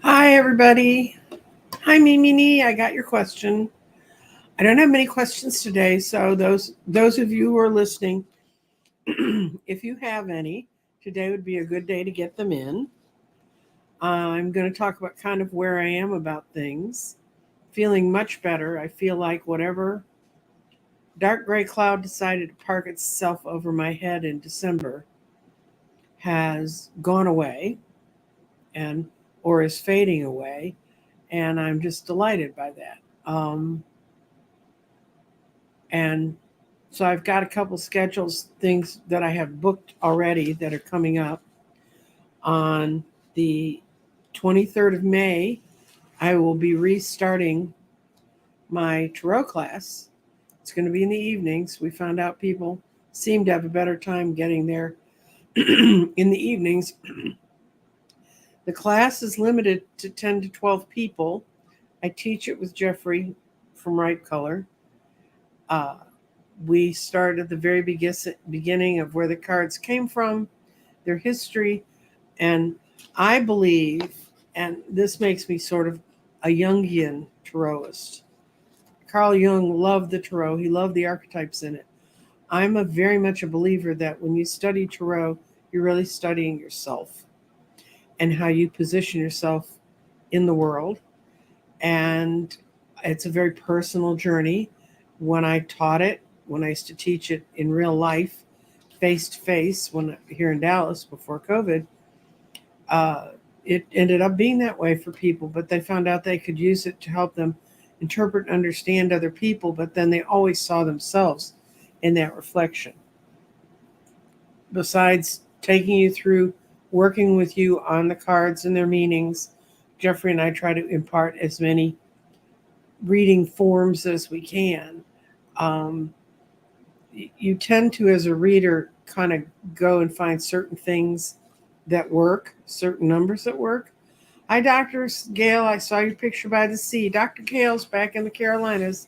Hi, everybody. Hi, Mimi. I got your question. I don't have many questions today, so those of you who are listening, if you have any, today would be a good day to get them in. I'm going to talk about kind of where I am about things. Feeling much better. I feel like whatever dark gray cloud decided to park itself over my head in December has gone away and or is fading away, and I'm just delighted by that. And so I've got a couple schedules, things that I have booked already that are coming up. On the 23rd of May, I will be restarting my tarot class. It's going to be in the evenings. We found out people seem to have a better time getting there in the evenings. The class is limited to 10 to 12 people. I teach it with Jeffrey from Ripe Color. Uh, we start at the very beginning of where the cards came from, their history, and I believe, and this makes me sort of a Jungian tarotist. Carl Jung loved the tarot. He loved the archetypes in it. I'm a very much a believer that when you study tarot, you're really studying yourself and how you position yourself in the world. And it's a very personal journey. When I taught it, when I used to teach it in real life, face to face, when here in Dallas before COVID, uh, it ended up being that way for people. But they found out they could use it to help them interpret and understand other people. But then they always saw themselves in that reflection. Besides taking you through, working with you on the cards and their meanings, Jeffrey and I try to impart as many reading forms as we can. Um, you tend to, as a reader, kind of go and find certain things that work, certain numbers that work. Hi, Dr. Gail. I saw your picture by the sea. Dr. Gail's back in the Carolinas,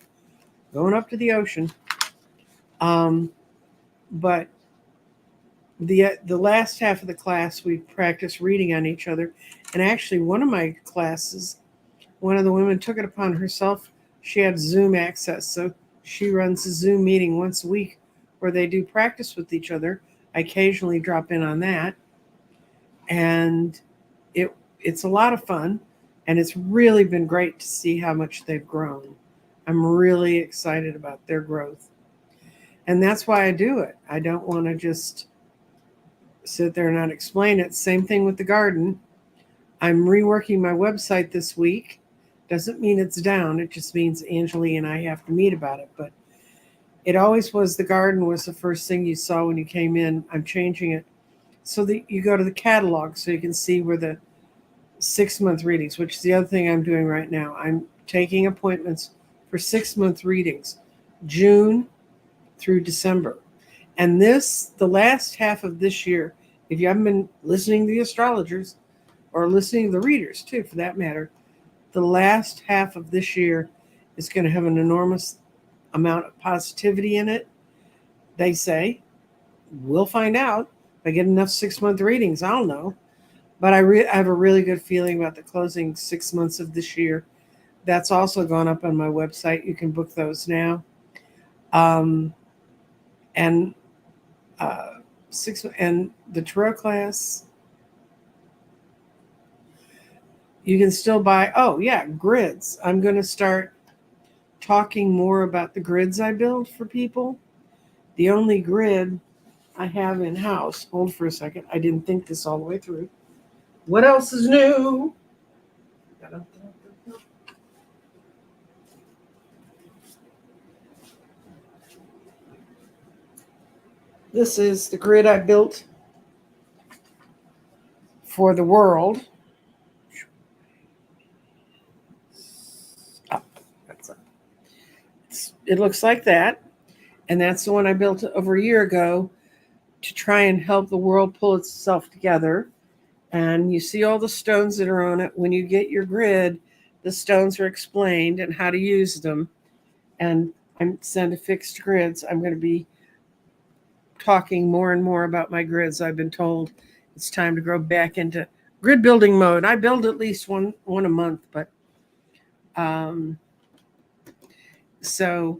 going up to the ocean. Um, but the last half of the class, we practiced reading on each other. And actually, one of my classes, one of the women took it upon herself. She had Zoom access, so she runs a Zoom meeting once a week where they do practice with each other. I occasionally drop in on that, and it's a lot of fun, and it's really been great to see how much they've grown. I'm really excited about their growth, and that's why I do it. I don't want to just sit there and not explain it. Same thing with the garden. I'm reworking my website this week. Doesn't mean it's down. It just means Angeli and I have to meet about it. But it always was the garden was the first thing you saw when you came in. I'm changing it so that you go to the catalog so you can see where the 6 month readings, which is the other thing I'm doing right now. I'm taking appointments for 6 month readings, June through December. And the last half of this year, if you haven't been listening to the astrologers or listening to the readers too, for that matter, the last half of this year is going to have an enormous amount of positivity in it. They say, we'll find out. If I get enough 6 month readings, I'll know. But I have a really good feeling about the closing 6 months of this year. That's also gone up on my website. You can book those now. Um, and and the tarot class, you can still buy. Oh yeah, grids. I'm going to start talking more about the grids I build for people. The only grid I have in house. Hold for a second. I didn't think this all the way through. What else is new? This is the grid I built for the world. Up. That's up. It looks like that. And that's the one I built over a year ago to try and help the world pull itself together. And you see all the stones that are on it. When you get your grid, the stones are explained and how to use them. And I'm sent to fixed grids. I'm going to be talking more and more about my grids. I've been told it's time to go back into grid building mode. I build at least one a month, but um, so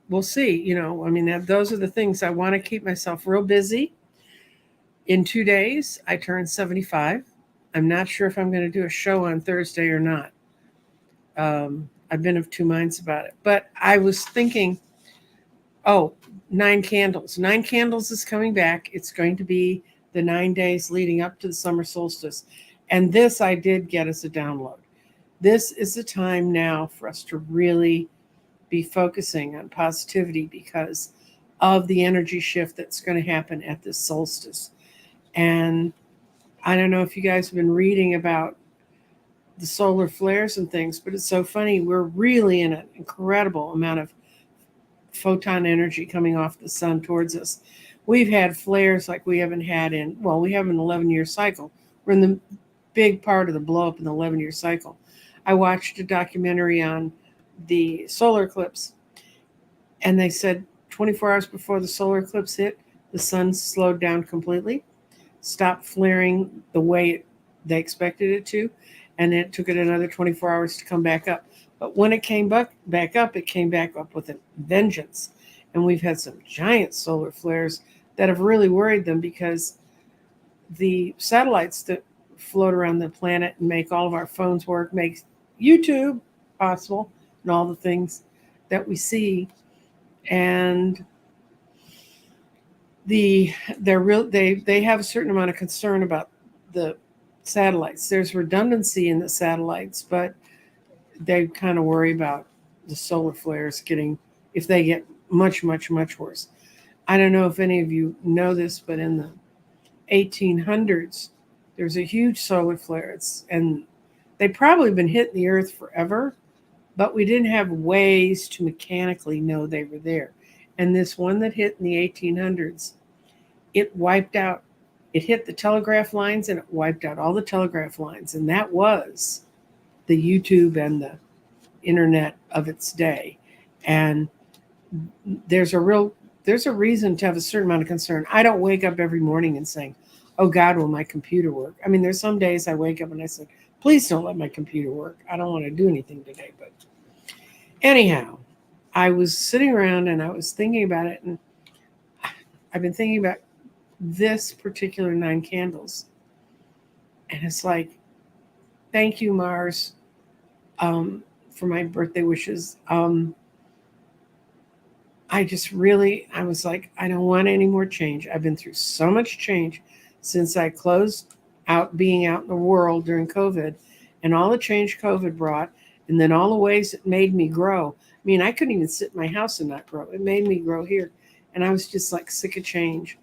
we'll see. I mean, those are the things. I want to keep myself real busy. In 2 days, I turn 75. I'm not sure if I'm going to do a show on Thursday or not. I've been of two minds about it. But I was thinking, oh, Nine Candles. Nine Candles is coming back. It's going to be the 9 days leading up to the summer solstice. And this I did get as a download. This is the time now for us to really be focusing on positivity because of the energy shift that's going to happen at this solstice. And I don't know if you guys have been reading about the solar flares and things, but it's so funny. We're really in an incredible amount of photon energy coming off the sun towards us. We've had flares like we haven't had we have an 11-year cycle. We're in the big part of the blow up in the 11-year cycle. I watched a documentary on the solar eclipse, and they said 24 hours before the solar eclipse hit, the sun slowed down completely, stopped flaring the way they expected it to, and it took it another 24 hours to come back up. But when it came back up, it came back up with a vengeance. And we've had some giant solar flares that have really worried them because the satellites that float around the planet and make all of our phones work, make YouTube possible, and all the things that we see. And they have a certain amount of concern about the satellites. There's redundancy in the satellites, but they kind of worry about the solar flares if they get much, much, much worse. I don't know if any of you know this, but in the 1800s, there's a huge solar flare. And they've probably been hitting the Earth forever, but we didn't have ways to mechanically know they were there. And this one that hit in the 1800s, it wiped out. It hit the telegraph lines and it wiped out all the telegraph lines. And that was the YouTube and the internet of its day. And there's a reason to have a certain amount of concern. I don't wake up every morning and saying, oh God, will my computer work? I mean, there's some days I wake up and I say, please don't let my computer work. I don't want to do anything today. But anyhow, I was sitting around and I was thinking about it. And I've been thinking about this particular Nine Candles. And it's like, thank you, Mars, for my birthday wishes. I was like, I don't want any more change. I've been through so much change since I closed out being out in the world during COVID and all the change COVID brought, and then all the ways it made me grow. I mean, I couldn't even sit in my house and not grow. It made me grow here. And I was just like sick of change.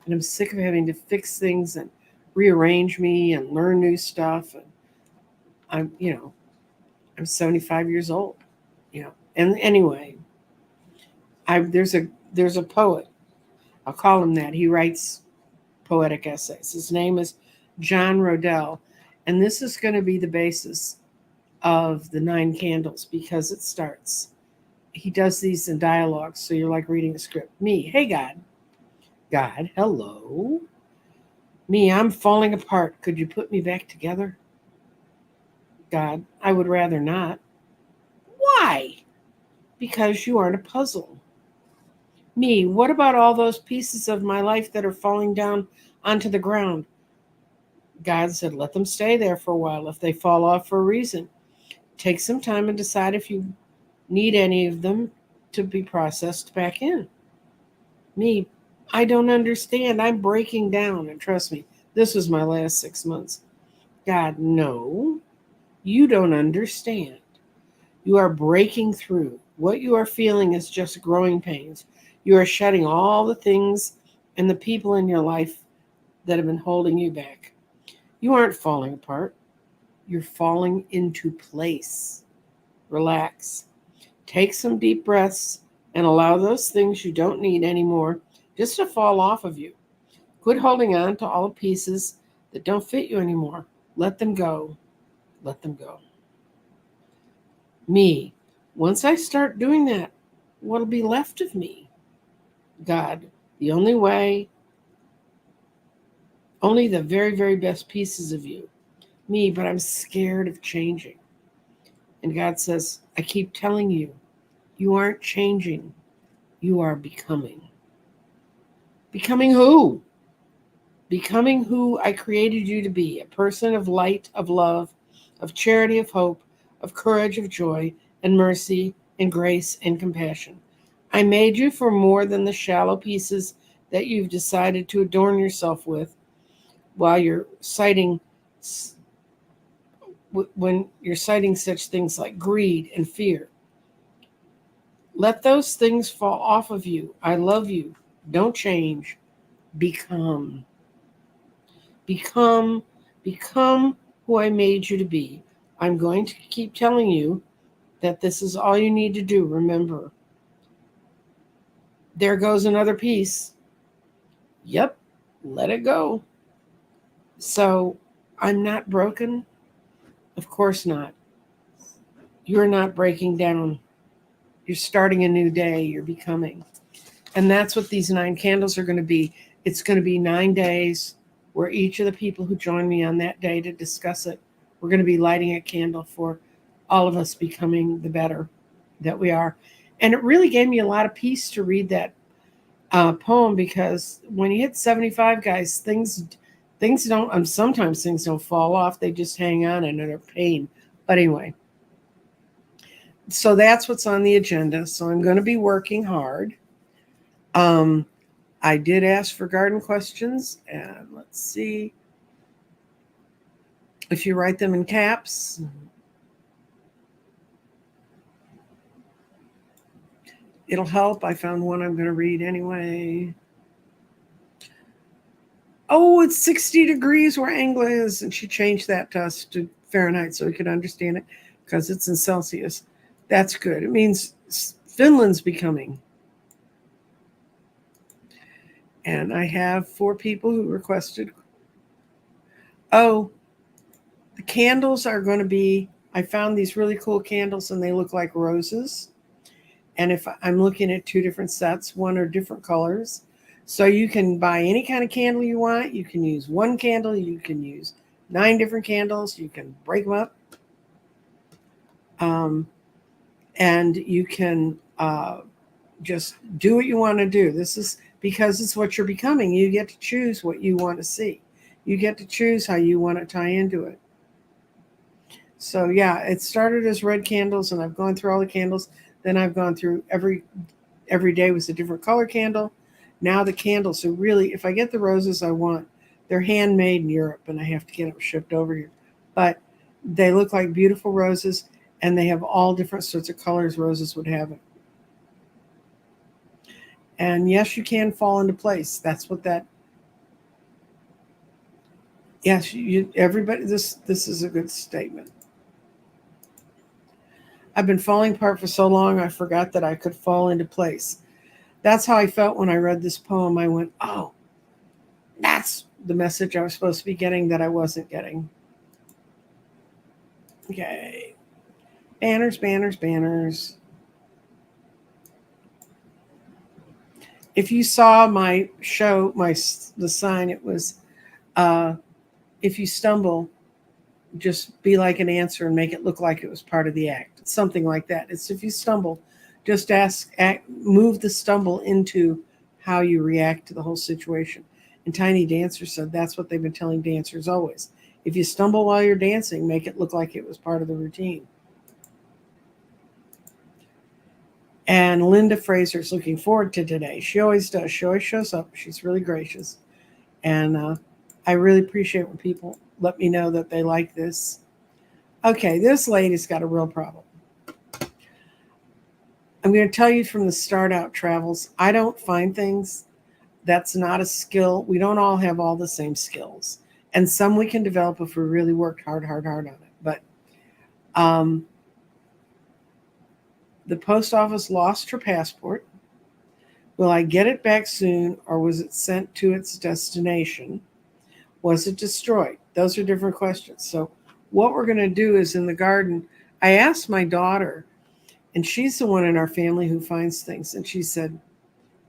And I'm sick of having to fix things and rearrange me and learn new stuff. And I'm 75 years old, And anyway, there's a poet. I'll call him that. He writes poetic essays. His name is John Rodell. And this is going to be the basis of the Nine Candles because it starts. He does these in dialogues, so you're like reading a script. Me, hey God. God, hello. Me, I'm falling apart. Could you put me back together? God, I would rather not. Why? Because you aren't a puzzle. Me, what about all those pieces of my life that are falling down onto the ground? God said, let them stay there for a while if they fall off for a reason. Take some time and decide if you need any of them to be processed back in. Me, I don't understand. I'm breaking down. And trust me, this was my last 6 months. God, no, you don't understand. You are breaking through. What you are feeling is just growing pains. You are shedding all the things and the people in your life that have been holding you back. You aren't falling apart. You're falling into place. Relax. Take some deep breaths and allow those things you don't need anymore just to fall off of you. Quit holding on to all the pieces that don't fit you anymore. Let them go. Let them go. Me, once I start doing that, what'll be left of me? God, only the very, very best pieces of you me, but I'm scared of changing. And God says, I keep telling you, you aren't changing, you are becoming. Becoming who? Becoming who I created you to be, a person of light, of love, of charity, of hope, of courage, of joy, and mercy, and grace, and compassion. I made you for more than the shallow pieces that you've decided to adorn yourself with while you're citing when you're citing such things like greed and fear. Let those things fall off of you. I love you. Don't change. Become. Become. Become who I made you to be. I'm going to keep telling you that this is all you need to do. Remember, there goes another piece. Yep, let it go. So I'm not broken. Of course not. You're not breaking down. You're starting a new day. You're becoming. And that's what these 9 candles are going to be. It's going to be 9 days where each of the people who join me on that day to discuss it, we're going to be lighting a candle for all of us becoming the better that we are. And it really gave me a lot of peace to read that poem, because when you hit 75, guys, things don't, sometimes things don't fall off. They just hang on and are pain. But anyway, so that's what's on the agenda. So I'm going to be working hard. I did ask for garden questions, and let's see if you write them in caps. It'll help. I found one I'm going to read anyway. Oh, it's 60 degrees where Angla is, and she changed that to us to Fahrenheit so we could understand it because it's in Celsius. That's good. It means Finland's becoming. And I have 4 people who requested. Oh, the candles are going to be, I found these really cool candles and they look like roses. And if I'm looking at 2 different sets, one are different colors. So you can buy any kind of candle you want. You can use one candle. You can use 9 different candles. You can break them up. And you can just do what you want to do. This is because it's what you're becoming. You get to choose what you want to see. You get to choose how you want to tie into it. So yeah, it started as red candles, and I've gone through all the candles. Then I've gone through every day was a different color candle. Now the candles are really, if I get the roses I want, they're handmade in Europe, and I have to get them shipped over here. But they look like beautiful roses, and they have all different sorts of colors roses would have it. And yes, you can fall into place. That's what that. Yes, everybody. This is a good statement. I've been falling apart for so long, I forgot that I could fall into place. That's how I felt when I read this poem. I went, oh, that's the message I was supposed to be getting that I wasn't getting. Okay. Banners, banners, banners. If you saw my show, the sign, it was, if you stumble, just be like an answer and make it look like it was part of the act. Something like that. It's if you stumble, just move the stumble into how you react to the whole situation. And Tiny Dancer said that's what they've been telling dancers always. If you stumble while you're dancing, make it look like it was part of the routine. And Linda Fraser's looking forward to today. She always does. She always shows up. She's really gracious. And I really appreciate when people let me know that they like this. Okay, this lady's got a real problem. I'm going to tell you from the start out travels, I don't find things. That's not a skill. We don't all have all the same skills. And some we can develop if we really worked hard on it. But the post office lost her passport. Will I get it back soon, or was it sent to its destination? Was it destroyed? Those are different questions. So what we're going to do is in the garden, I asked my daughter, and she's the one in our family who finds things. And she said,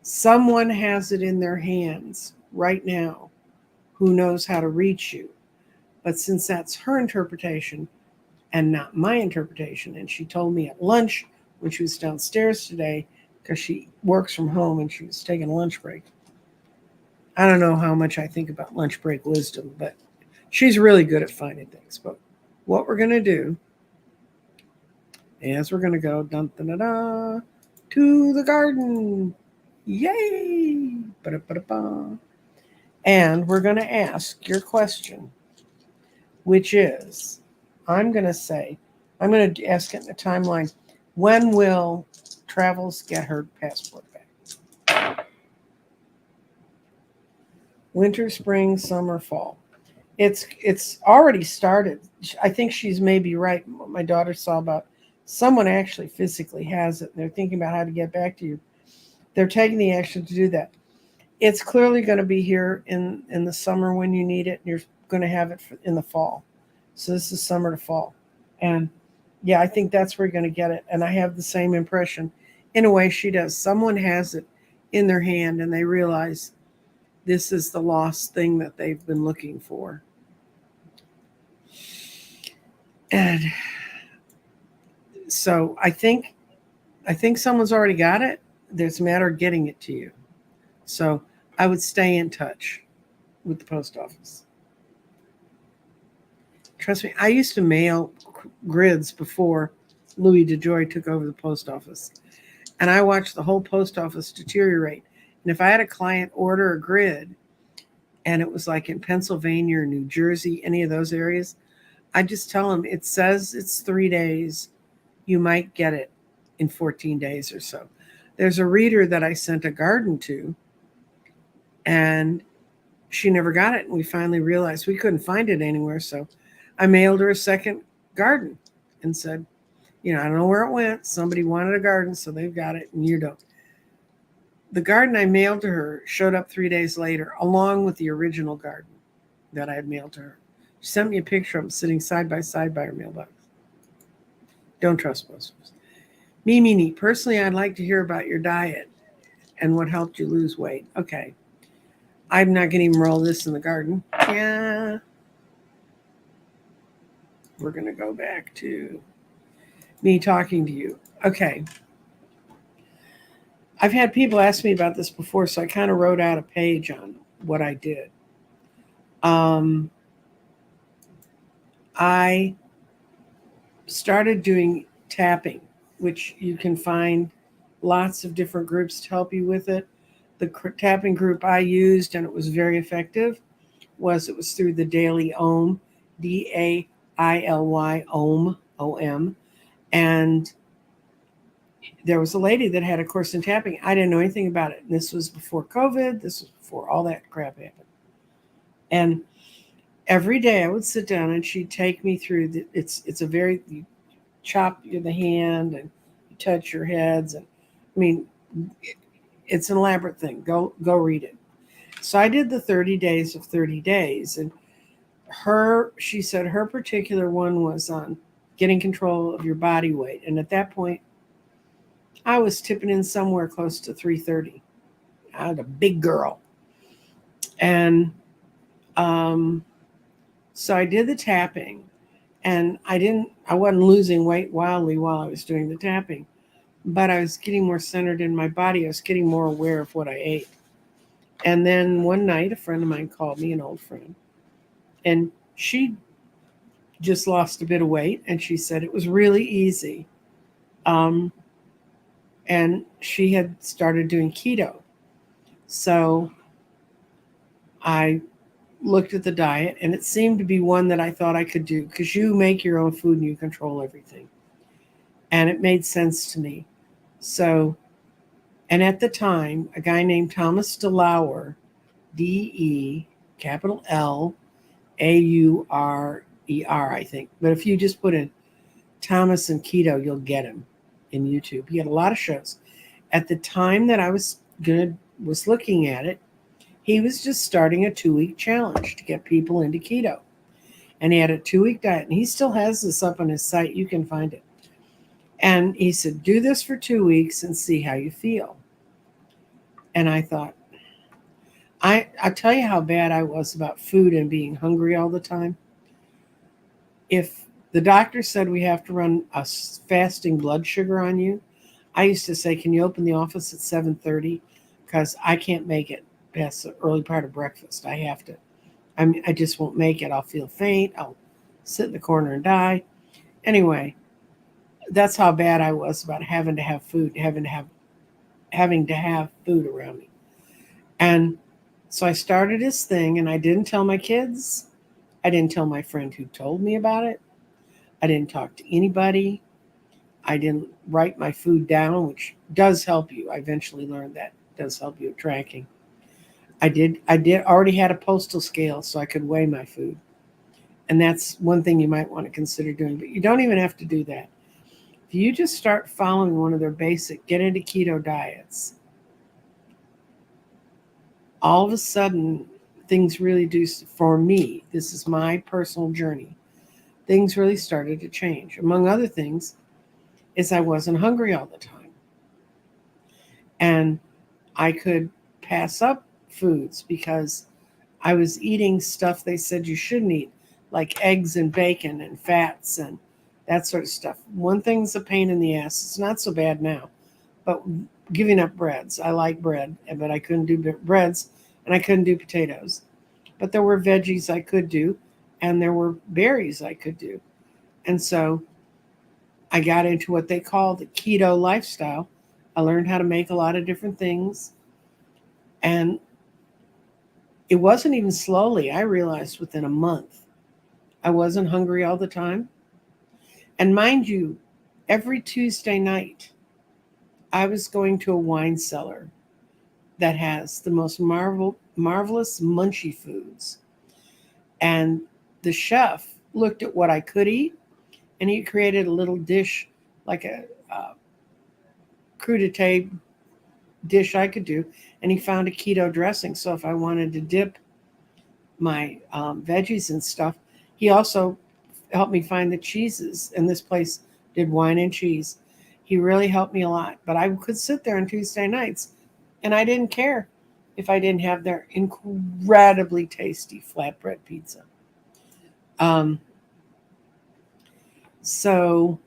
someone has it in their hands right now who knows how to reach you. But since that's her interpretation and not my interpretation, and she told me at lunch when she was downstairs today, because she works from home and she was taking a lunch break. I don't know how much I think about lunch break wisdom, but she's really good at finding things. But what we're going to do is we're going to go dun, dun, dun, dun, to the garden. Yay! Ba-da-ba-da-ba. And we're going to ask your question, which is I'm going to ask it in the timeline, when will Travels get her passport back? Winter, spring, summer, fall. It's already started. I think she's maybe right. What my daughter saw about someone actually physically has it. And they're thinking about how to get back to you. They're taking the action to do that. It's clearly going to be here in the summer when you need it. And you're going to have it in the fall. So this is summer to fall. And yeah, I think that's where you're going to get it. And I have the same impression. In a way, she does. Someone has it in their hand and they realize this is the lost thing that they've been looking for. And so I think someone's already got it. There's a matter of getting it to you. So I would stay in touch with the post office. Trust me, I used to mail grids before Louis DeJoy took over the post office. And I watched the whole post office deteriorate. And if I had a client order a grid and it was like in Pennsylvania or New Jersey, any of those areas, I just tell them it says it's 3 days. You might get it in 14 days or so. There's a reader that I sent a garden to, and she never got it. And we finally realized we couldn't find it anywhere. So I mailed her a second garden and said, I don't know where it went. Somebody wanted a garden, so they've got it, and you don't. The garden I mailed to her showed up 3 days later, along with the original garden that I had mailed to her. She sent me a picture of them sitting side by side by her mailbox. Don't trust posters. Mimi, personally, I'd like to hear about your diet and what helped you lose weight. Okay. I'm not going to even roll this in the garden. Yeah. We're going to go back to me talking to you. Okay. I've had people ask me about this before, so I kind of wrote out a page on what I did. I started doing tapping, which you can find lots of different groups to help you with it. The tapping group I used, and it was very effective, was through the Daily Om, DAILY Om, OM. And there was a lady that had a course in tapping. I didn't know anything about it. And this was before COVID. This was before all that crap happened. And every day I would sit down and she'd take me through it's a very, you chop the hand and you touch your heads. And I mean, it's an elaborate thing. Go read it. So I did the 30 days of 30 days. And she said her particular one was on getting control of your body weight. And at that point, I was tipping in somewhere close to 330. I was a big girl. And so I did the tapping, and I wasn't losing weight wildly while I was doing the tapping, but I was getting more centered in my body. I was getting more aware of what I ate. And then one night, a friend of mine called me, an old friend, and she just lost a bit of weight, and she said it was really easy. And she had started doing keto. So I looked at the diet, and it seemed to be one that I thought I could do, because you make your own food and you control everything. And it made sense to me. So, and at the time, a guy named Thomas DeLauer, DE, capital LAURER, I think. But if you just put in Thomas and keto, you'll get him in YouTube. He had a lot of shows. At the time that I was looking at it, he was just starting a 2-week challenge to get people into keto. And he had a 2-week diet. And he still has this up on his site. You can find it. And he said, do this for 2 weeks and see how you feel. And I thought, I'll tell you how bad I was about food and being hungry all the time. If the doctor said we have to run a fasting blood sugar on you, I used to say, "Can you open the office at 7:30? Because I can't make it past the early part of breakfast. I have to. I mean, I just won't make it. I'll feel faint. I'll sit in the corner and die." Anyway, that's how bad I was about having to have food, having to have food around me. And so I started this thing, and I didn't tell my kids. I didn't tell my friend who told me about it. I didn't talk to anybody. I didn't write my food down, which does help you. I eventually learned that does help you at tracking. I did already had a postal scale so I could weigh my food. And that's one thing you might want to consider doing, but you don't even have to do that. If you just start following one of their basic get into keto diets, all of a sudden things really do, for me, this is my personal journey, things really started to change. Among other things, is I wasn't hungry all the time. And I could pass up foods because I was eating stuff they said you shouldn't eat, like eggs and bacon and fats and that sort of stuff. One thing's a pain in the ass. It's not so bad now, but giving up breads. I like bread, but I couldn't do breads and I couldn't do potatoes. But there were veggies I could do, and there were berries I could do. And so I got into what they call the keto lifestyle. I learned how to make a lot of different things. And it wasn't even slowly. I realized within a month I wasn't hungry all the time. And mind you, every Tuesday night I was going to a wine cellar that has the most marvelous munchy foods. And the chef looked at what I could eat, and he created a little dish, like a crudité dish I could do. And he found a keto dressing. So if I wanted to dip my veggies and stuff, he also helped me find the cheeses. And this place did wine and cheese. He really helped me a lot. But I could sit there on Tuesday nights, and I didn't care if I didn't have their incredibly tasty flatbread pizza. Um, so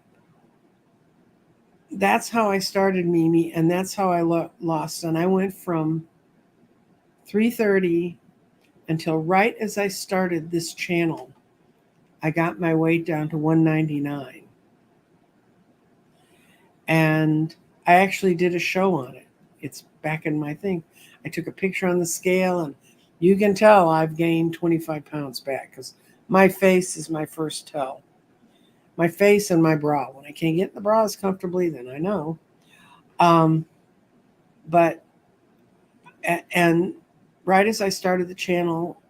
that's how I started Mimi, and that's how I lost. And I went from 330 until right as I started this channel, I got my weight down to 199. And I actually did a show on it. It's back in my thing. I took a picture on the scale, and you can tell I've gained 25 pounds back because my face is my first tell. My face and my bra. When I can't get in the bras comfortably, then I know. Um, but, and right as I started the channel,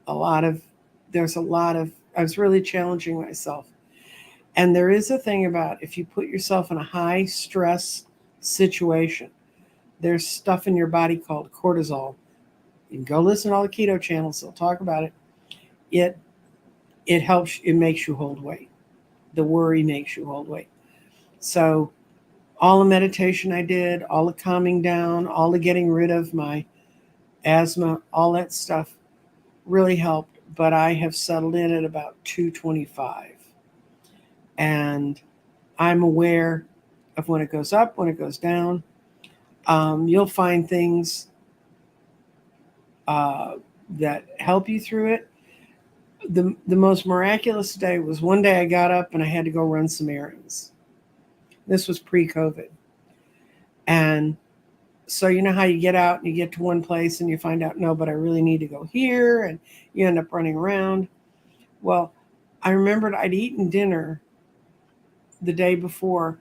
a lot of, there's a lot of, I was really challenging myself. And there is a thing about if you put yourself in a high stress situation, there's stuff in your body called cortisol. You can go listen to all the keto channels, they'll talk about it. It helps, it makes you hold weight. The worry makes you hold weight. So all the meditation I did, all the calming down, all the getting rid of my asthma, all that stuff really helped. But I have settled in at about 225. And I'm aware of when it goes up, when it goes down. You'll find things uh, that help you through it. The most miraculous day was one day I got up and I had to go run some errands. This was pre-COVID. And so you know how you get out and you get to one place and you find out, no, but I really need to go here, and you end up running around. Well, I remembered I'd eaten dinner the day before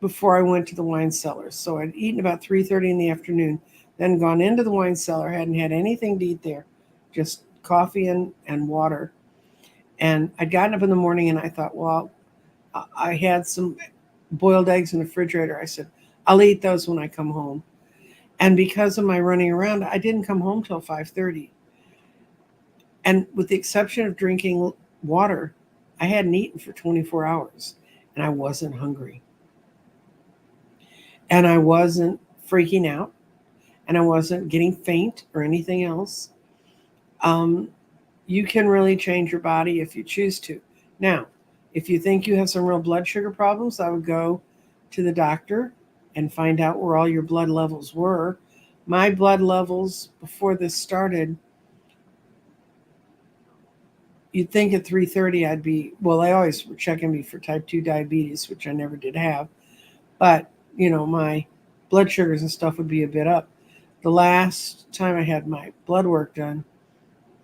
I went to the wine cellar. So I'd eaten about 3:30 in the afternoon, then gone into the wine cellar, hadn't had anything to eat there, just coffee and water. And I'd gotten up in the morning and I thought, well, I had some boiled eggs in the refrigerator. I said, I'll eat those when I come home. And because of my running around, I didn't come home till 5:30. And with the exception of drinking water, I hadn't eaten for 24 hours and I wasn't hungry. And I wasn't freaking out, and I wasn't getting faint or anything else. Um, you can really change your body if you choose to. Now, if you think you have some real blood sugar problems, I would go to the doctor and find out where all your blood levels were. My blood levels before this started, you'd think at 330 I'd be, well, they always were checking me for type 2 diabetes, which I never did have. But, my blood sugars and stuff would be a bit up. The last time I had my blood work done,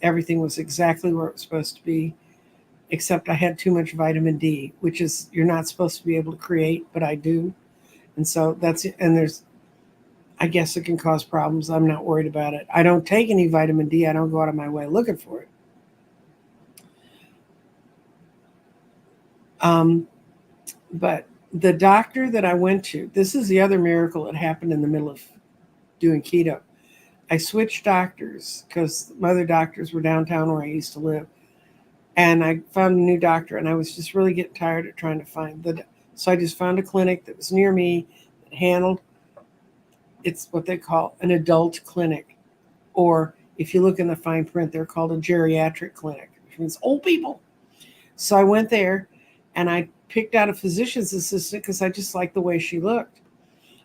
everything was exactly where it was supposed to be, except I had too much vitamin D, which is you're not supposed to be able to create, but I do. And so that's it. And I guess it can cause problems. I'm not worried about it. I don't take any vitamin D. I don't go out of my way looking for it. But the doctor that I went to, this is the other miracle that happened in the middle of doing keto. I switched doctors because my other doctors were downtown where I used to live. And I found a new doctor, and I was just really getting tired of trying to find so I just found a clinic that was near me that handled, it's what they call an adult clinic. Or if you look in the fine print, they're called a geriatric clinic, which means old people. So I went there and I picked out a physician's assistant because I just liked the way she looked.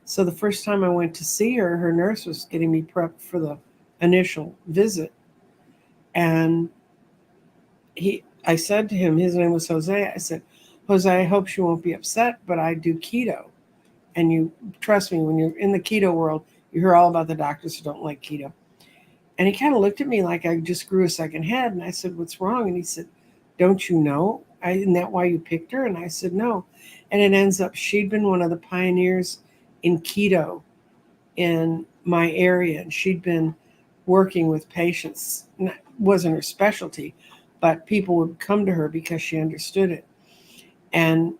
So the first time I went to see her, her nurse was getting me prepped for the initial visit. And I said to him, his name was Jose, I said, Jose, I hope she won't be upset, but I do keto. And you trust me, when you're in the keto world, you hear all about the doctors who don't like keto. And he kind of looked at me like I just grew a second head. And I said, what's wrong? And he said, don't you know? Isn't that why you picked her? And I said, no. And it ends up, she'd been one of the pioneers in keto in my area. And she'd been working with patients. It wasn't her specialty, but people would come to her because she understood it. And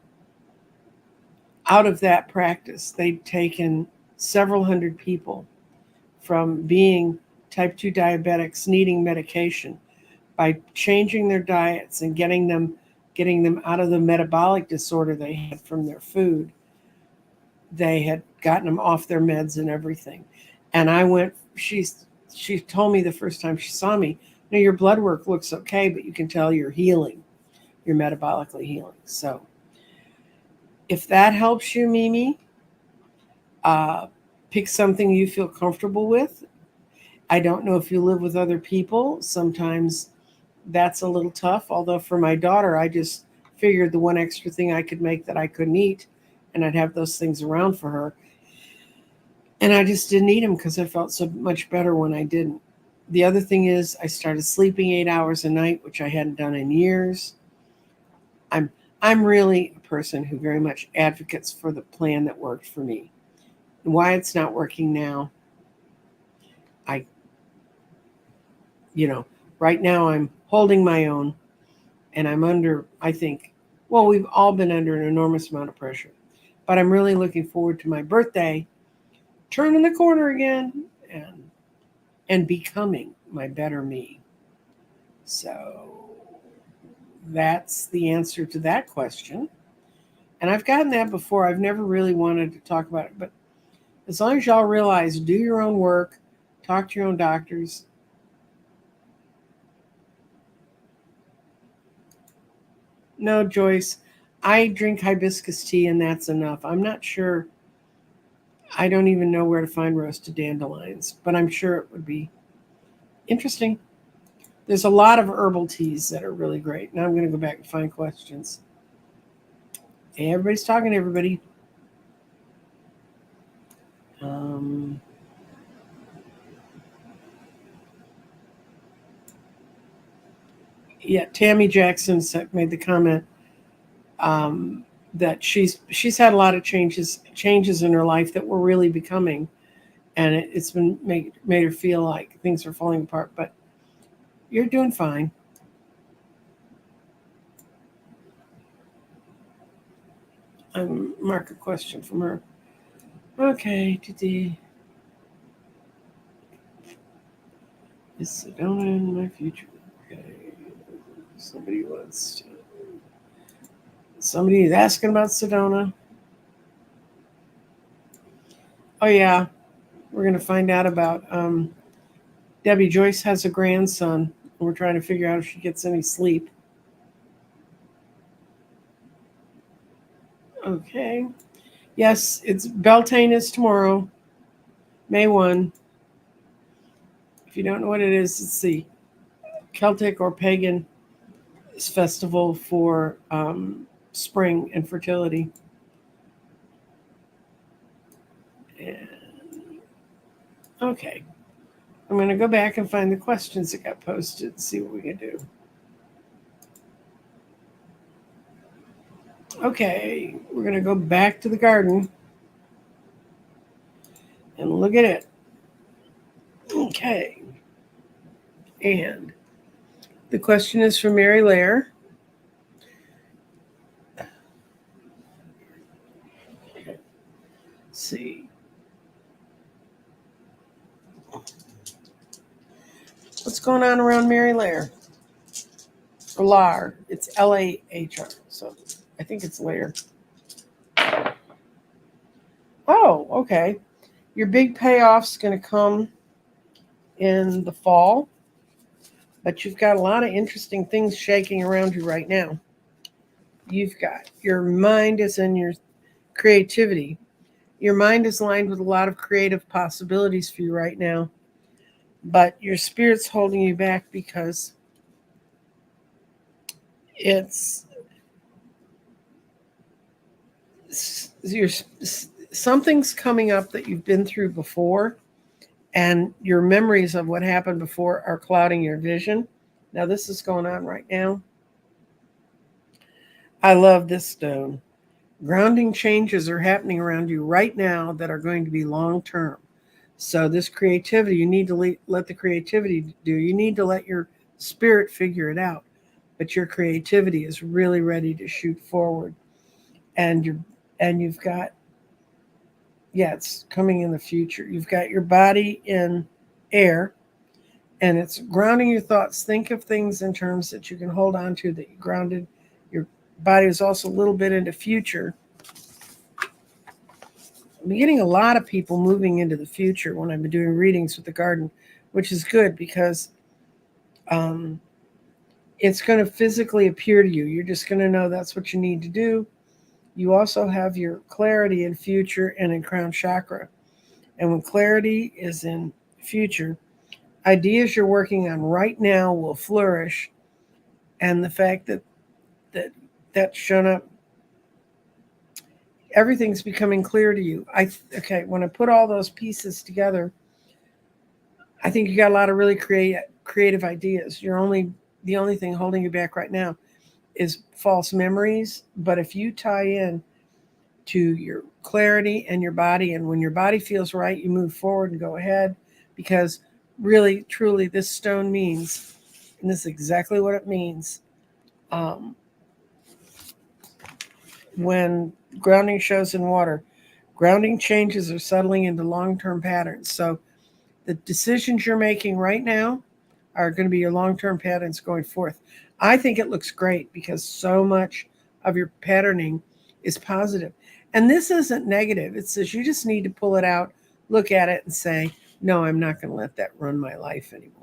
out of that practice, they'd taken several hundred people from being type 2 diabetics needing medication by changing their diets and getting them out of the metabolic disorder they had from their food. They had gotten them off their meds and everything. And she told me the first time she saw me, your blood work looks okay, but you can tell you're healing. You're metabolically healing. So if that helps you, Mimi, pick something you feel comfortable with. I don't know if you live with other people. Sometimes that's a little tough. Although for my daughter, I just figured the one extra thing I could make that I couldn't eat, and I'd have those things around for her. And I just didn't eat them because I felt so much better when I didn't. The other thing is I started sleeping 8 hours a night, which I hadn't done in years. I'm really a person who very much advocates for the plan that worked for me. Why it's not working now, right now I'm holding my own, and I'm under, I think, well, we've all been under an enormous amount of pressure. But I'm really looking forward to my birthday, turning the corner again, and becoming my better me. So that's the answer to that question. And I've gotten that before. I've never really wanted to talk about it, but as long as y'all realize, do your own work, talk to your own doctors. No, Joyce, I drink hibiscus tea and that's enough. I'm not sure. I don't even know where to find roasted dandelions, but I'm sure it would be interesting. There's a lot of herbal teas that are really great. Now I'm going to go back and find questions. Hey, everybody's talking to everybody. Yeah, Tammy Jackson made the comment that she's had a lot of changes in her life that were really becoming, and it's been made her feel like things are falling apart. But you're doing fine. Mark a question from her. Okay, today is Sedona in my future? Okay, somebody is asking about Sedona. Oh yeah, we're gonna find out about Debbie Joyce has a grandson We're trying to figure out if she gets any sleep. Okay. Yes, it's Beltane is tomorrow, May 1. If you don't know what it is, it's the Celtic or pagan festival for spring and fertility. And, okay. I'm going to go back and find the questions that got posted and see what we can do. Okay, we're going to go back to the garden and look at it. Okay. And the question is from Mary Lair. Let's see. What's going on around Mary Lair? Or Lar. It's Lahr. So I think it's Lair. Oh, okay. Your big payoff's going to come in the fall, but you've got a lot of interesting things shaking around you right now. You've got your mind is in your creativity. Your mind is lined with a lot of creative possibilities for you right now, but your spirit's holding you back because it's something's coming up that you've been through before, and your memories of what happened before are clouding your vision. Now, this is going on right now. I love this stone. Grounding changes are happening around you right now that are going to be long term. So, this creativity, you need to let the creativity do. You need to let your spirit figure it out. But your creativity is really ready to shoot forward. And you've got, yeah, it's coming in the future. You've got your body in air, and it's grounding your thoughts. Think of things in terms that you can hold on to, that you grounded. Your body is also a little bit into future. I'm getting a lot of people moving into the future when I've been doing readings with the garden, which is good because it's going to physically appear to you. You're just going to know that's what you need to do. You also have your clarity in future and in crown chakra. And when clarity is in future, ideas you're working on right now will flourish. And the fact that's shown up, everything's becoming clear to you. When I put all those pieces together, I think you got a lot of really creative ideas. The only thing holding you back right now is false memories. But if you tie in to your clarity and your body, and when your body feels right, you move forward and go ahead, because really, truly, this stone means, and this is exactly what it means, when grounding shows in water, grounding changes are settling into long-term patterns. So the decisions you're making right now are going to be your long-term patterns going forth. I think it looks great because so much of your patterning is positive. And this isn't negative. It says you just need to pull it out, look at it, and say, no, I'm not going to let that run my life anymore.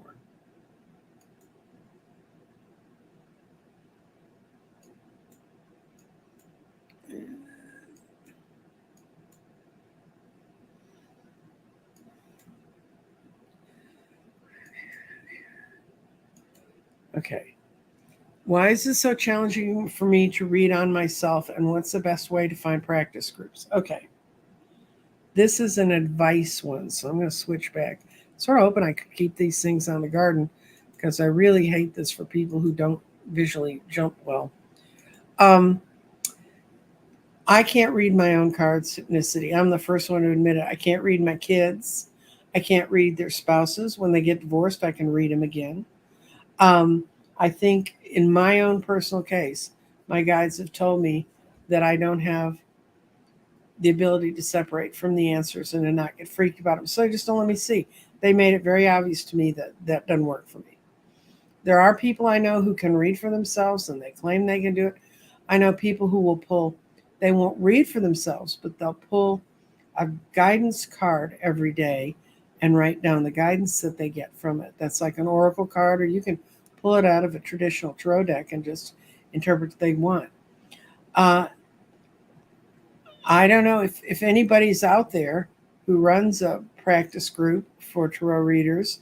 Okay. Why is this so challenging for me to read on myself, and what's the best way to find practice groups? Okay. This is an advice one, so I'm going to switch back. Sort of hoping I could keep these things on the garden because I really hate this for people who don't visually jump well. I can't read my own cards, ethnicity. I'm the first one to admit it. I can't read my kids. I can't read their spouses. When they get divorced, I can read them again. I think in my own personal case, my guides have told me that I don't have the ability to separate from the answers and to not get freaked about them. So they just don't let me see. They made it very obvious to me that that doesn't work for me. There are people I know who can read for themselves and they claim they can do it. I know people who will pull, they won't read for themselves, but they'll pull a guidance card every day and write down the guidance that they get from it. That's like an oracle card, or you can pull it out of a traditional tarot deck and just interpret what they want. I don't know if anybody's out there who runs a practice group for tarot readers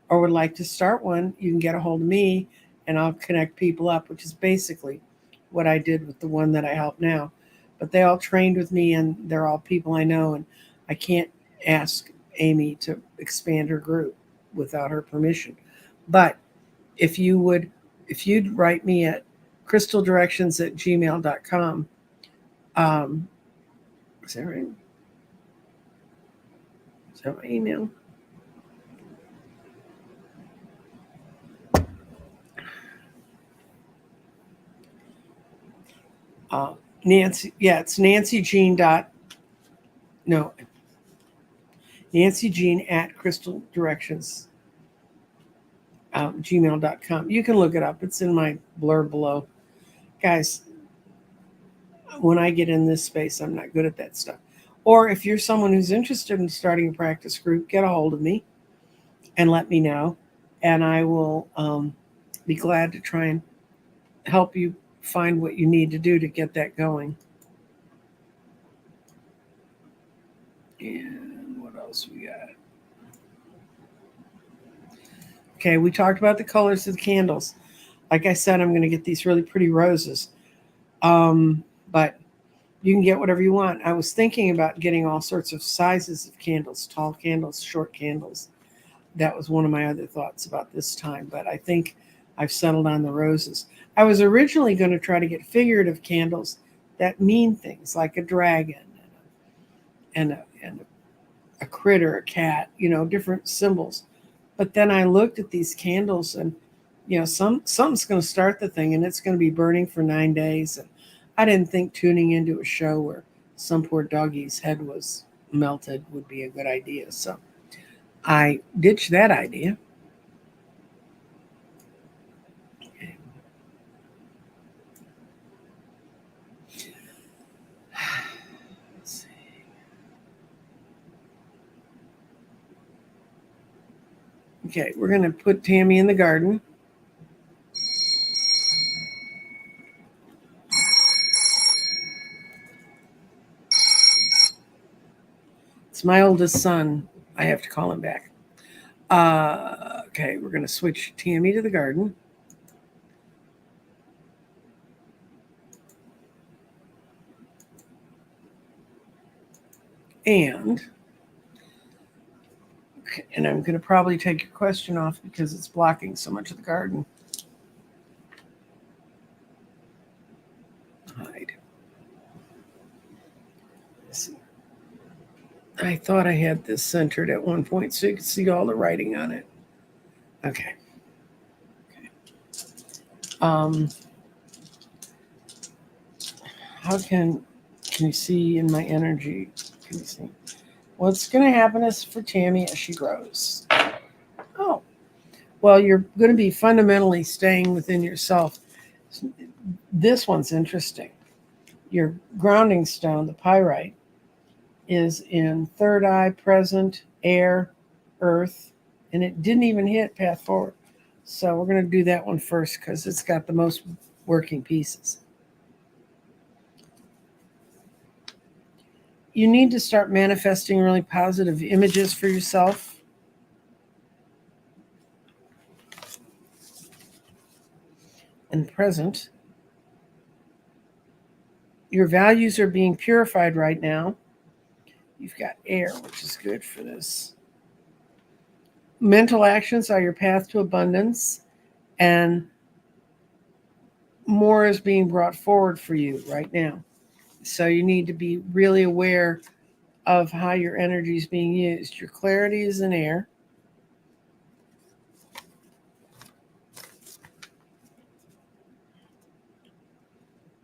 or would like to start one. You can get a hold of me and I'll connect people up, which is basically what I did with the one that I help now. But they all trained with me and they're all people I know, and I can't ask Amy to expand her group without her permission. But if you'd write me at crystaldirections@gmail.com. Is that right? Is that my email? Nancy, yeah, it's Nancy Jean no, Nancy Jean at Crystal Directions, gmail.com. You can look it up. It's in my blurb below. Guys, when I get in this space, I'm not good at that stuff. Or if you're someone who's interested in starting a practice group, get a hold of me and let me know. And I will be glad to try and help you find what you need to do to get that going. And what else we got? Okay, we talked about the colors of the candles. Like I said, I'm going to get these really pretty roses. But you can get whatever you want. I was thinking about getting all sorts of sizes of candles, tall candles, short candles. That was one of my other thoughts about this time, but I think I've settled on the roses. I was originally going to try to get figurative candles that mean things, like a dragon and a critter, a cat, different symbols. But then I looked at these candles and, something's going to start the thing and it's going to be burning for 9 days. And I didn't think tuning into a show where some poor doggy's head was melted would be a good idea. So I ditched that idea. Okay. Let's see. Okay, we're going to put Tammy in the garden. It's my oldest son. I have to call him back. Okay, we're going to switch Tammy to the garden. And I'm going to probably take your question off because it's blocking so much of the garden. Hide. Let's see. I thought I had this centered at one point so you could see all the writing on it. Okay. How can you see in my energy? Can you see? What's going to happen is for Tammy as she grows. Oh, well, you're going to be fundamentally staying within yourself. This one's interesting. Your grounding stone, the pyrite, is in third eye, present, air, earth, and it didn't even hit path forward. So we're going to do that one first because it's got the most working pieces. You need to start manifesting really positive images for yourself. And present. Your values are being purified right now. You've got air, which is good for this. Mental actions are your path to abundance, and more is being brought forward for you right now. So you need to be really aware of how your energy is being used. Your clarity is in air.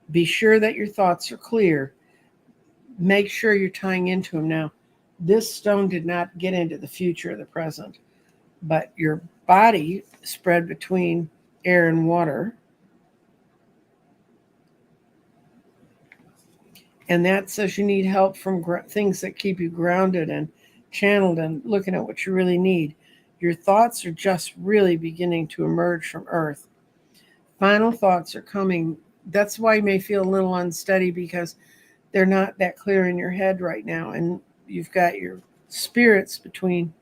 Be sure that your thoughts are clear. Make sure you're tying into them. Now, this stone did not get into the future or the present, but your body spread between air and water. And that says you need help from things that keep you grounded and channeled and looking at what you really need. Your thoughts are just really beginning to emerge from Earth. Final thoughts are coming. That's why you may feel a little unsteady, because they're not that clear in your head right now. And you've got your spirits between.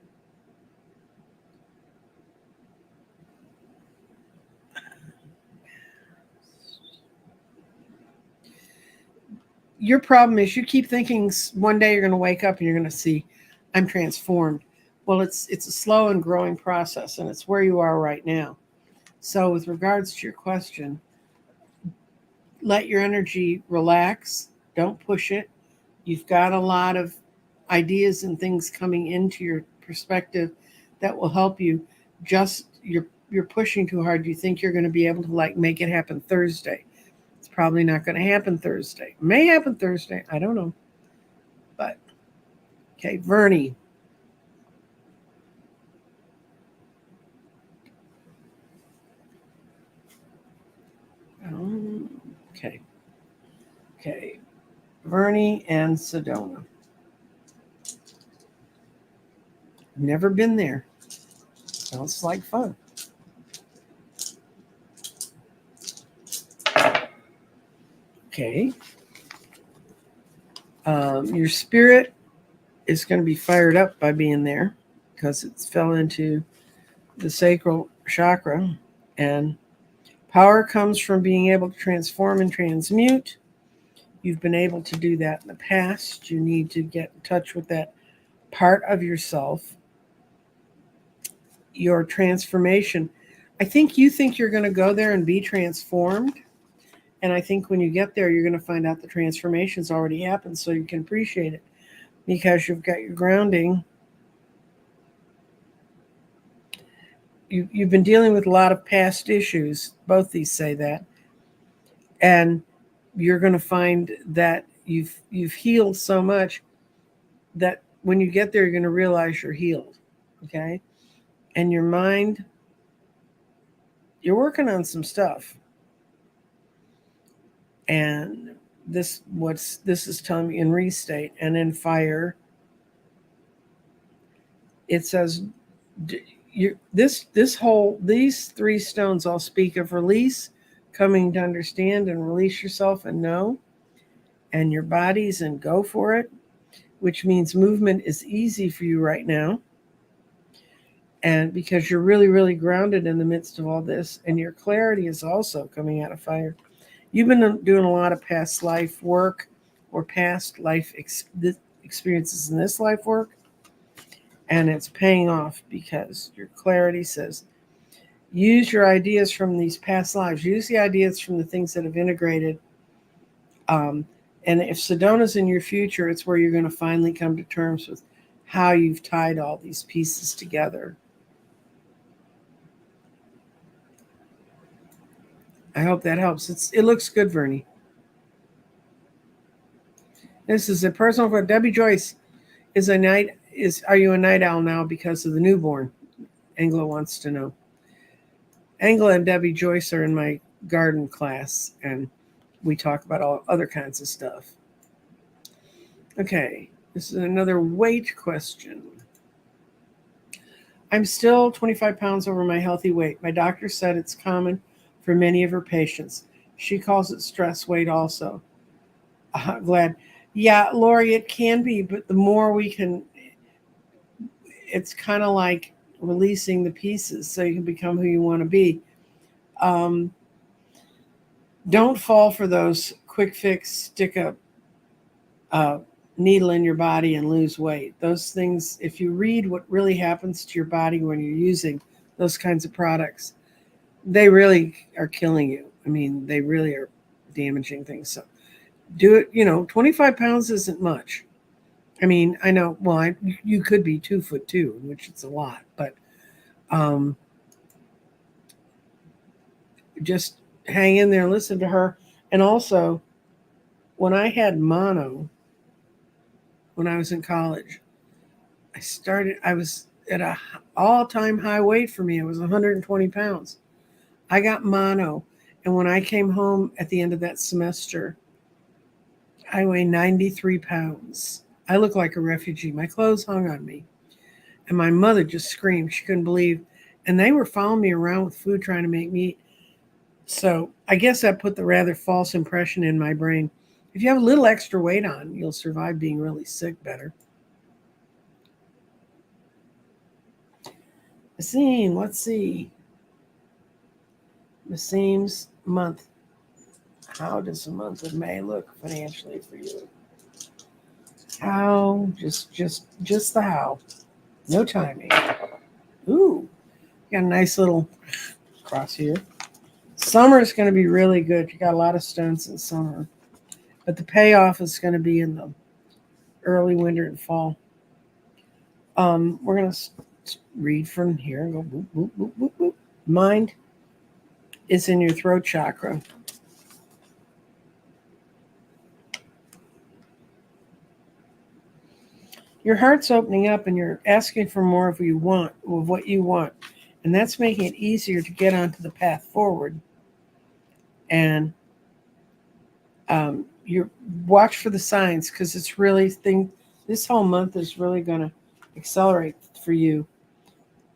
Your problem is you keep thinking one day you're going to wake up and you're going to see, I'm transformed. Well, it's a slow and growing process, and it's where you are right now. So with regards to your question, let your energy relax. Don't push it. You've got a lot of ideas and things coming into your perspective that will help you. Just you're pushing too hard. You think you're going to be able to like make it happen Thursday. It's probably not going to happen Thursday. May happen Thursday. I don't know. But okay, Vernie. Okay. Okay. Vernie and Sedona. Never been there. Sounds like fun. Okay. Your spirit is going to be fired up by being there because it fell into the sacral chakra. And power comes from being able to transform and transmute. You've been able to do that in the past. You need to get in touch with that part of yourself. Your transformation. I think you think you're going to go there and be transformed. And I think when you get there, you're going to find out the transformation's already happened, so you can appreciate it because you've got your grounding. You've been dealing with a lot of past issues. Both these say that. And you're going to find that you've healed so much that when you get there, you're going to realize you're healed. Okay? And your mind, you're working on some stuff. And this is telling me in restate and in fire. It says these three stones all speak of release, coming to understand and release yourself and know, and your bodies and go for it, which means movement is easy for you right now. And because you're really, really grounded in the midst of all this, and your clarity is also coming out of fire. You've been doing a lot of past life work or past life experiences in this life work, and it's paying off because your clarity says, use your ideas from these past lives. Use the ideas from the things that have integrated. And if Sedona's in your future, it's where you're going to finally come to terms with how you've tied all these pieces together. I hope that helps. It looks good, Vernie. This is a personal for Debbie Joyce. Are you a night owl now because of the newborn? Angela wants to know. Angela and Debbie Joyce are in my garden class, and we talk about all other kinds of stuff. Okay, this is another weight question. I'm still 25 pounds over my healthy weight. My doctor said it's common for many of her patients. She calls it stress weight also. Glad. Yeah, Lori, it can be, but the more we can, it's kind of like releasing the pieces so you can become who you want to be. Don't fall for those quick fix, stick a needle in your body and lose weight. Those things, if you read what really happens to your body when you're using those kinds of products, they really are killing you. I mean, they really are damaging things. So do it, 25 pounds isn't much. I mean, I know, well, you could be 2'2", which is a lot, but just hang in there, listen to her. And also, when I had mono, when I was in college, I was at a all-time high weight for me. It was 120 pounds. I got mono. And when I came home at the end of that semester, I weighed 93 pounds. I looked like a refugee. My clothes hung on me. And my mother just screamed. She couldn't believe. And they were following me around with food trying to make me eat. So I guess that put the rather false impression in my brain. If you have a little extra weight on, you'll survive being really sick better. Scene, let's see. The seems month. How does the month of May look financially for you? How? Just the how. No timing. Ooh, got a nice little cross here. Summer is going to be really good. You got a lot of stones in summer, but the payoff is going to be in the early winter and fall. We're going to read from here and go boop, boop, boop, boop, boop. Mind is in your throat chakra. Your heart's opening up and you're asking for more of what you want. And that's making it easier to get onto the path forward. And you watch for the signs because it's really this whole month is really going to accelerate for you.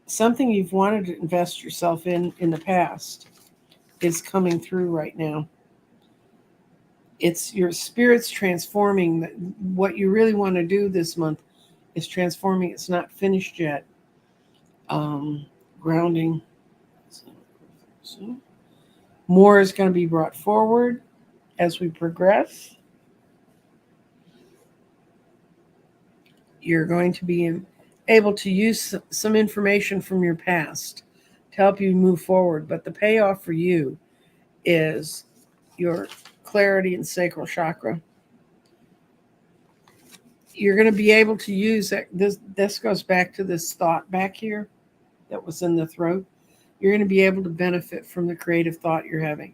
Something you've wanted to invest yourself in the past is coming through right now. It's your spirit's transforming. What you really want to do this month is transforming. It's not finished yet. Grounding. More is going to be brought forward as we progress. You're going to be able to use some information from your past to help you move forward. But the payoff for you is your clarity and sacral chakra. You're going to be able to use that. This goes back to this thought back here that was in the throat. You're going to be able to benefit from the creative thought you're having.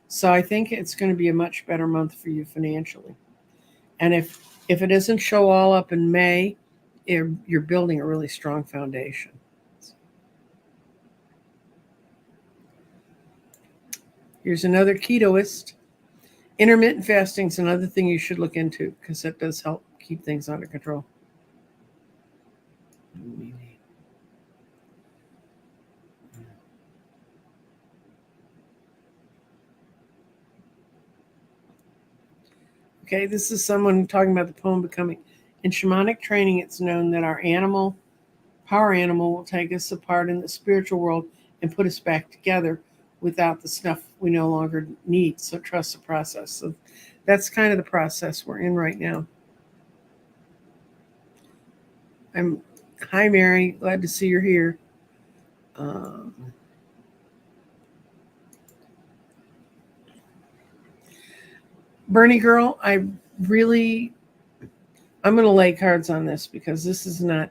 So I think it's going to be a much better month for you financially. And if it doesn't show all up in May, you're building a really strong foundation. Here's another ketoist. Intermittent fasting is another thing you should look into because that does help keep things under control. Okay, this is someone talking about the poem Becoming. In shamanic training, it's known that our power animal, will take us apart in the spiritual world and put us back together without the stuff we no longer need. So trust the process. So that's kind of the process we're in right now. Hi, Mary. Glad to see you're here. Bernie girl, I'm going to lay cards on this because this is not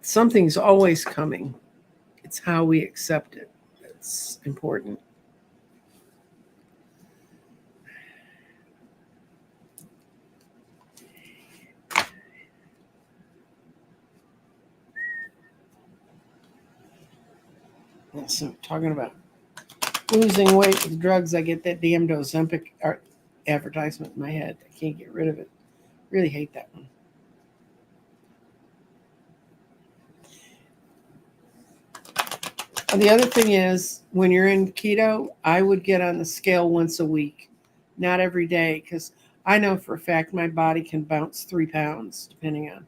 something's always coming. It's how we accept it. It's important. So talking about losing weight with drugs, I get that damned Ozempic advertisement in my head. I can't get rid of it. Really hate that one. And the other thing is, when you're in keto, I would get on the scale once a week, not every day, because I know for a fact my body can bounce 3 pounds depending on,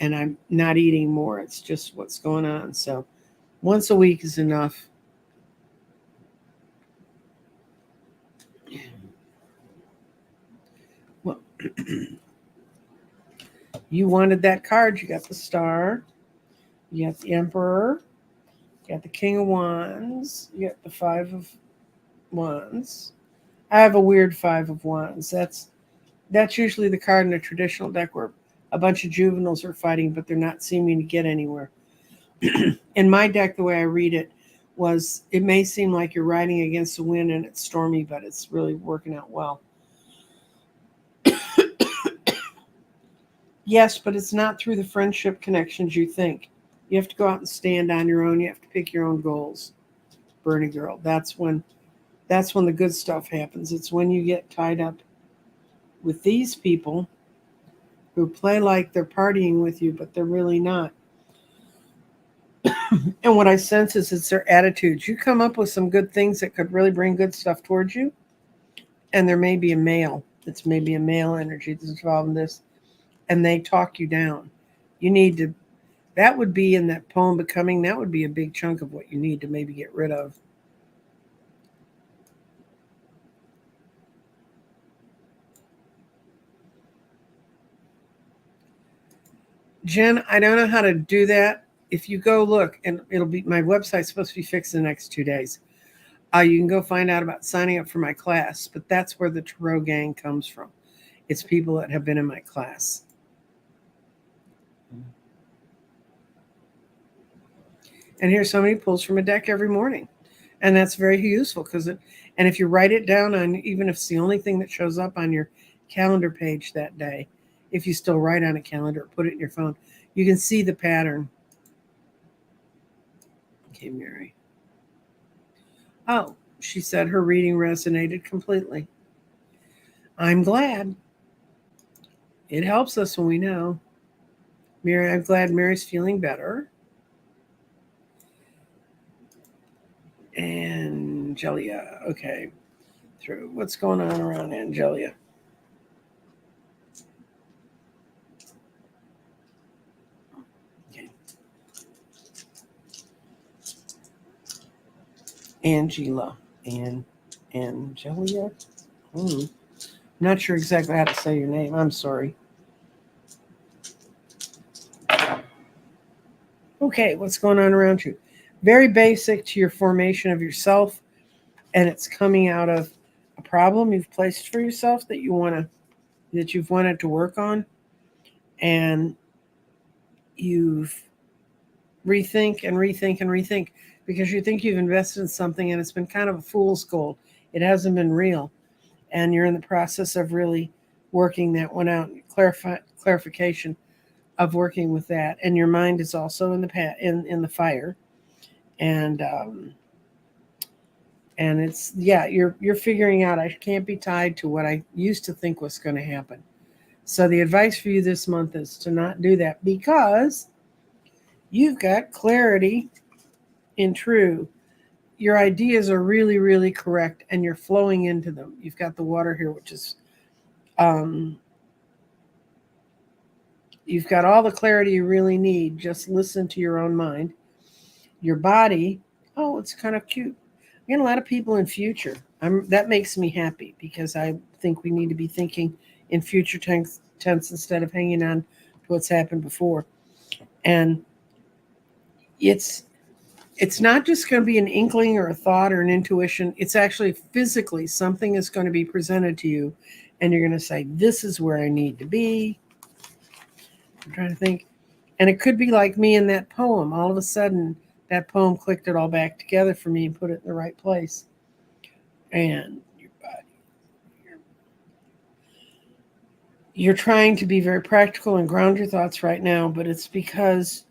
and I'm not eating more. It's just what's going on. So once a week is enough. Well, you wanted that card. You got the star. You got the emperor. You got the king of wands. You got the 5 of wands. I have a weird 5 of wands. That's usually the card in a traditional deck where a bunch of juveniles are fighting, but they're not seeming to get anywhere. In my deck, the way I read it was, it may seem like you're riding against the wind and it's stormy, but it's really working out well. Yes, but it's not through the friendship connections you think. You have to go out and stand on your own. You have to pick your own goals. Bernie girl, that's when the good stuff happens. It's when you get tied up with these people who play like they're partying with you, but they're really not. And what I sense is it's their attitudes. You come up with some good things that could really bring good stuff towards you, and there may be a male. It's maybe a male energy that's involved in this, and they talk you down. You need to, that would be in that poem Becoming, that would be a big chunk of what you need to maybe get rid of. Jen, I don't know how to do that. If you go look, and it'll be, my website's supposed to be fixed in the next 2 days. You can go find out about signing up for my class, but that's where the Tarot gang comes from. It's people that have been in my class. And here's somebody who pulls from a deck every morning. And that's very useful because it, and if you write it down on, even if it's the only thing that shows up on your calendar page that day, if you still write on a calendar or put it in your phone, you can see the pattern. Okay, Mary. Oh, she said her reading resonated completely. I'm glad. It helps us when we know. Mary, I'm glad Mary's feeling better. Angelia, okay. Through what's going on around Angelia? Okay. Angela and Angelia. Not sure exactly how to say your name. I'm sorry. Okay, what's going on around you? Very basic to your formation of yourself, and it's coming out of a problem you've placed for yourself that you've wanted to work on, and you've rethink and rethink and rethink because you think you've invested in something and it's been kind of a fool's gold. It hasn't been real, and you're in the process of really working that one out, clarification of working with that, and your mind is also in the fire, and it's, yeah, you're figuring out I can't be tied to what I used to think was going to happen. So the advice for you this month is to not do that because you've got clarity in true. Your ideas are really, really correct, and you're flowing into them. You've got the water here, which is um, you've got all the clarity you really need. Just listen to your own mind. Your body, oh, it's kind of cute. I get a lot of people in future. That makes me happy because I think we need to be thinking in future tense instead of hanging on to what's happened before. And it's not just going to be an inkling or a thought or an intuition. It's actually physically something is going to be presented to you, and you're going to say, "This is where I need to be." I'm trying to think. And it could be like me in that poem. All of a sudden, that poem clicked it all back together for me and put it in the right place. And your body, you're trying to be very practical and ground your thoughts right now, but it's because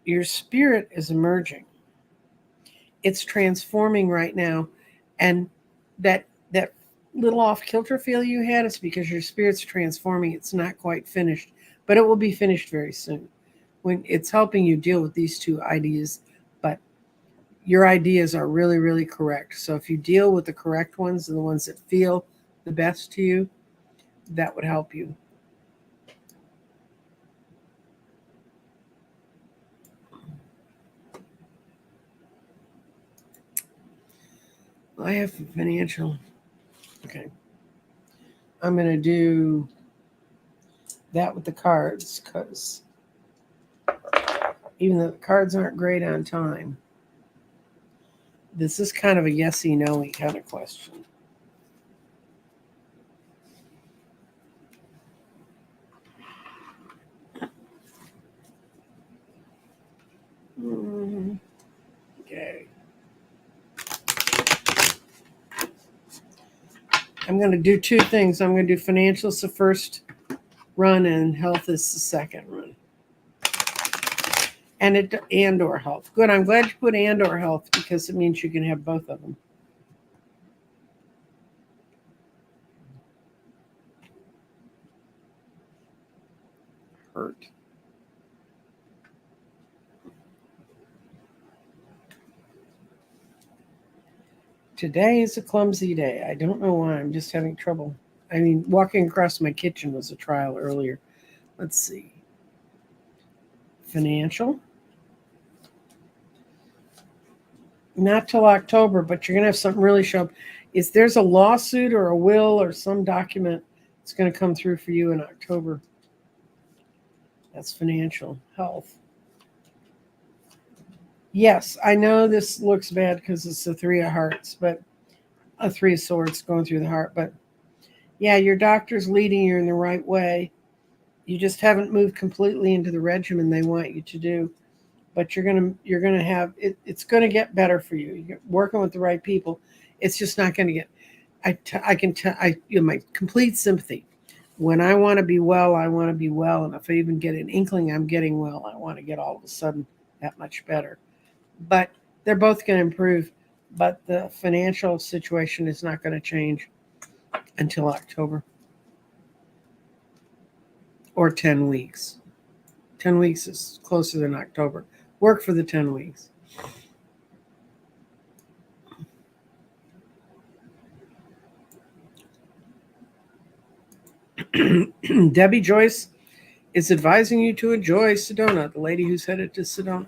your spirit is emerging. It's transforming right now. And that little off kilter feel you had is because your spirit's transforming. It's not quite finished, but it will be finished very soon. When it's helping you deal with these two ideas, but your ideas are really, really correct. So if you deal with the correct ones and the ones that feel the best to you, that would help you. I have financial. Okay. I'm going to do that with the cards because even though the cards aren't great on time, this is kind of a yesy, no-y kind of question. Okay. I'm going to do two things. I'm going to do financials the first run and health is the second run. And or health. Good. I'm glad you put and or health because it means you can have both of them. heart. Today is a clumsy day. I don't know why. I'm just having trouble. I mean, walking across my kitchen was a trial earlier. Let's see. Financial. Not till October, but you're going to have something really show up. There's a lawsuit or a will or some document that's going to come through for you in October. That's financial. Health. Yes, I know this looks bad because it's a 3 of hearts, but a 3 of swords going through the heart. But yeah, your doctor's leading you in the right way. You just haven't moved completely into the regimen they want you to do. But you're gonna have it. It's gonna get better for you. You're working with the right people. It's just not gonna get. I can tell. My complete sympathy. When I want to be well, I want to be well, and if I even get an inkling I'm getting well, I want to get all of a sudden that much better. But they're both going to improve. But the financial situation is not going to change until October or 10 weeks. 10 weeks is closer than October. Work for the 10 weeks. Debbie Joyce is advising you to enjoy Sedona, the lady who's headed to Sedona.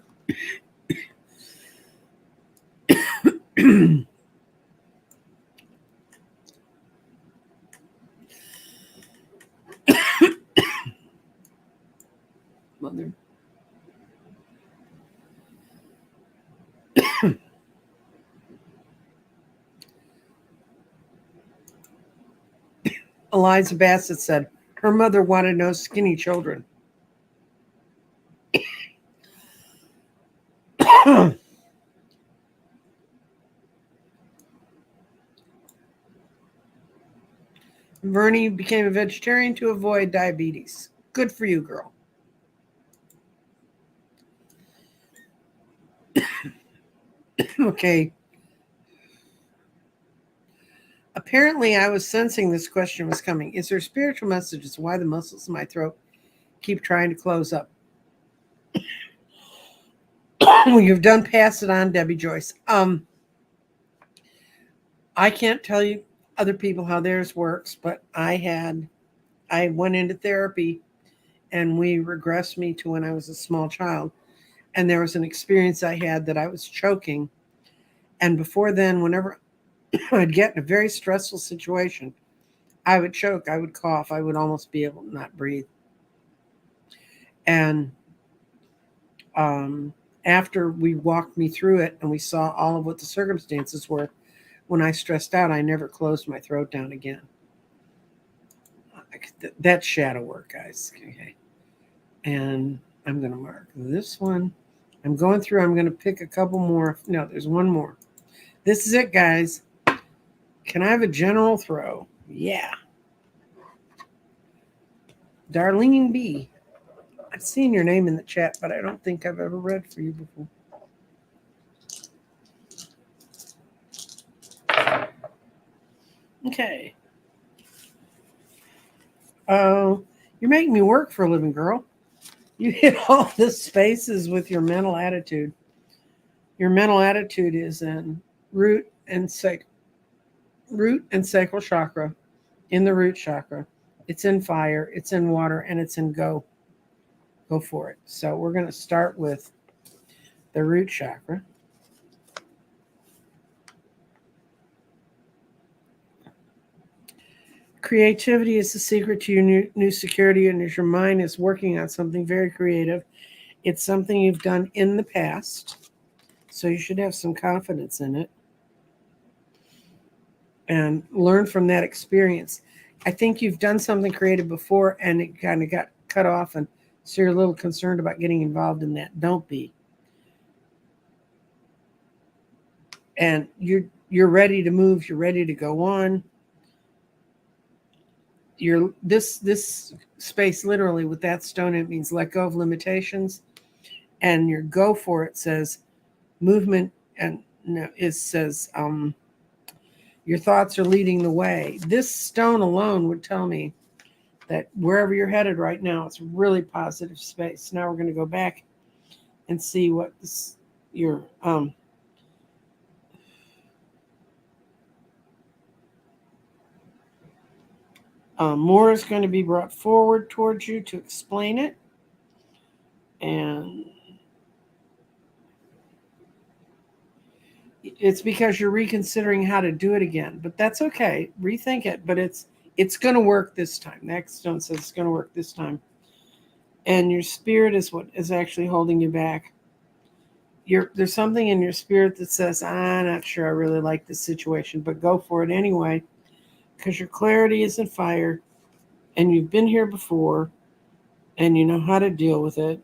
Mother. Eliza Bassett said her mother wanted no skinny children. Vernie became a vegetarian to avoid diabetes. Good for you, girl. Okay. Apparently, I was sensing this question was coming. Is there a spiritual message as to why the muscles in my throat keep trying to close up? You've done pass it on, Debbie Joyce. I can't tell you other people how theirs works, but I went into therapy and we regressed me to when I was a small child. And there was an experience I had that I was choking. And before then, whenever I'd get in a very stressful situation, I would choke, I would cough, I would almost be able to not breathe. And after we walked me through it and we saw all of what the circumstances were, when I stressed out, I never closed my throat down again. That's shadow work, guys. Okay. And I'm going to mark this one. I'm going through, I'm going to pick a couple more. No, there's one more. This is it, guys. Can I have a general throw? Yeah. Darlene B. I've seen your name in the chat, but I don't think I've ever read for you before. Okay. Oh, you're making me work for a living, girl. You hit all the spaces with your mental attitude. Your mental attitude is in root and sacral chakra, in the root chakra. It's in fire, it's in water, and it's in go. Go for it. So we're going to start with the root chakra. Creativity is the secret to your new security, and as your mind is working on something very creative, it's something you've done in the past, so you should have some confidence in it and learn from that experience. I think you've done something creative before and it kind of got cut off, and so you're a little concerned about getting involved in that. Don't be. And you're ready to move, you're ready to go on. This space literally with that stone, it means let go of limitations, and your go for it says movement, and no, it says your thoughts are leading the way. This stone alone would tell me that wherever you're headed right now, it's a really positive space. Now we're going to go back and see what your more is going to be brought forward towards you to explain it. And it's because you're reconsidering how to do it again. But that's okay. Rethink it. But it's going to work this time. Next stone says it's going to work this time. And your spirit is what is actually holding you back. There's something in your spirit that says, I'm not sure I really like this situation, but go for it anyway. Because your clarity is in fire. And you've been here before. And you know how to deal with it.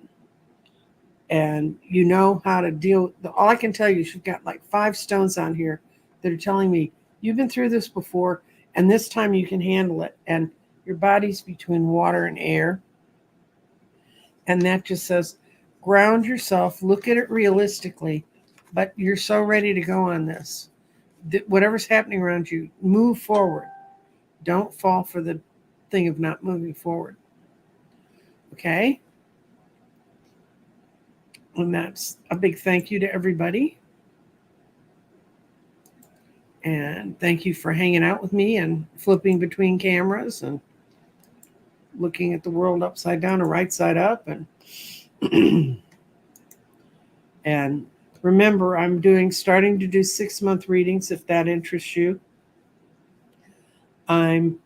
And you know how to deal. All I can tell you is you've got like 5 stones on here that are telling me you've been through this before, and this time you can handle it. And your body's between water and air. And that just says, ground yourself, look at it realistically, but you're so ready to go on this. Whatever's happening around you, move forward. Don't fall for the thing of not moving forward. Okay? And that's a big thank you to everybody. And thank you for hanging out with me and flipping between cameras and looking at the world upside down or right side up. And and remember, I'm starting to do 6-month readings if that interests you. I'm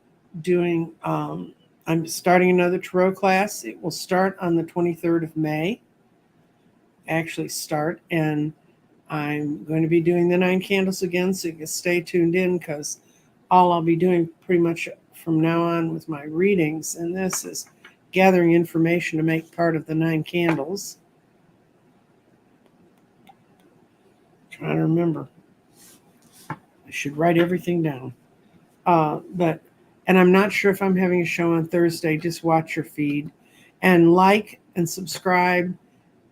starting another tarot class. It will start on the 23rd of May. And I'm going to be doing the 9 candles again, so you can stay tuned in, because all I'll be doing pretty much from now on with my readings, and this is gathering information to make part of the 9 candles. Trying to remember. I should write everything down. And I'm not sure if I'm having a show on Thursday. Just watch your feed and like and subscribe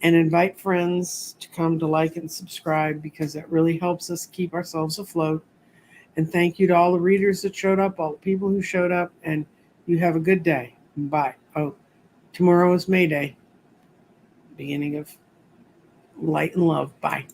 and invite friends to come to like and subscribe, because that really helps us keep ourselves afloat. And thank you to all the readers that showed up, all the people who showed up, and you have a good day. Bye. Oh, tomorrow is May Day, beginning of light and love. Bye.